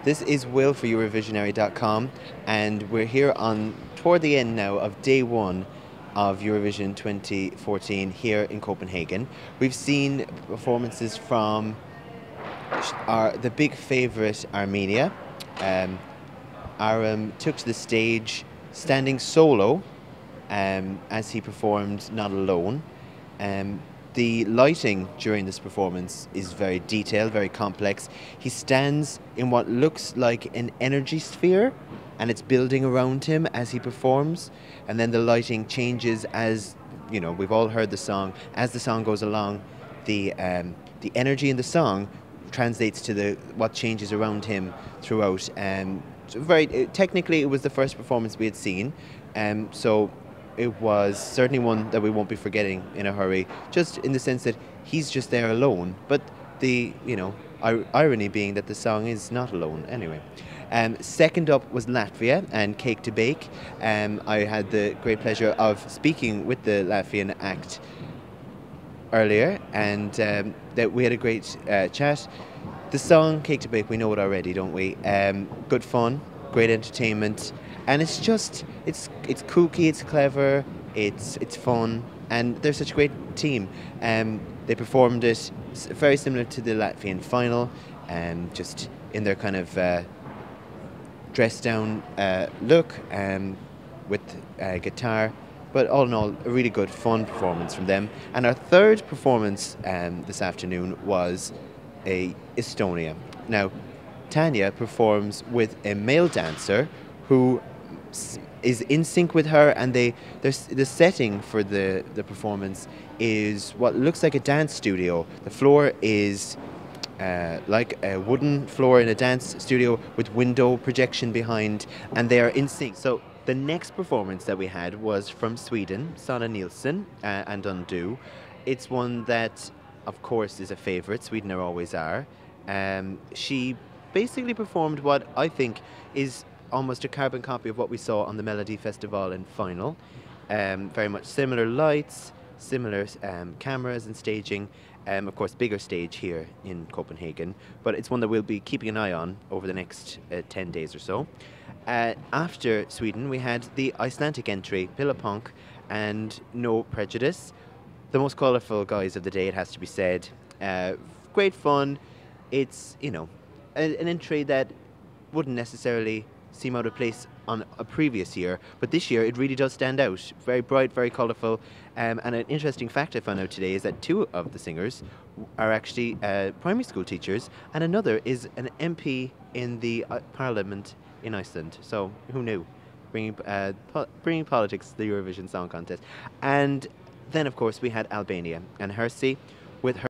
This is Will for Eurovisionary.com, and we're here on toward the end now of day one of Eurovision 2014 here in Copenhagen. We've seen performances from the big favourite Armenia. Um, Aram took to the stage standing solo as he performed Not Alone. Um, the lighting during this performance is very detailed, very complex. He stands in what looks like an energy sphere, and it's building around him as he performs. And then the lighting changes as, you know, we've all heard the song. As the song goes along, the energy in the song translates to what changes around him throughout. So technically, it was the first performance we had seen, so it was certainly one that we won't be forgetting in a hurry, just in the sense that he's just there alone, but the irony being that the song is not alone anyway. Second up was Latvia and Cake to Bake. I had the great pleasure of speaking with the Latvian act earlier, and that we had a great chat. The song Cake to Bake, we know it already, don't we? Good fun, great entertainment, and it's kooky, it's clever, it's fun, and they're such a great team. They performed it very similar to the Latvian final, just in their kind of dressed down look, with guitar. But all in all, a really good, fun performance from them. And our third performance this afternoon was Estonia. Now, Tanya performs with a male dancer who is in sync with her, and the setting for the performance is what looks like a dance studio. The floor is like a wooden floor in a dance studio with window projection behind, and they are in sync. So the next performance that we had was from Sweden, Sanna Nilsson and Undo. It's one that, of course, is a favourite. Sweden always are. She basically performed what I think is almost a carbon copy of what we saw on the Melody Festival in final. Very much similar lights, similar cameras and staging. Of course, bigger stage here in Copenhagen, but it's one that we'll be keeping an eye on over the next 10 days or so. After Sweden, we had the Icelandic entry, Pilla Punk and No Prejudice. The most colourful guys of the day, it has to be said. Great fun. It's, an entry that wouldn't necessarily seem out of place on a previous year, but this year it really does stand out. Very bright, very colourful, and an interesting fact I found out today is that two of the singers are actually primary school teachers, and another is an MP in the Parliament in Iceland. So who knew? Bringing politics to the Eurovision Song Contest. And then, of course, we had Albania and Hersi with her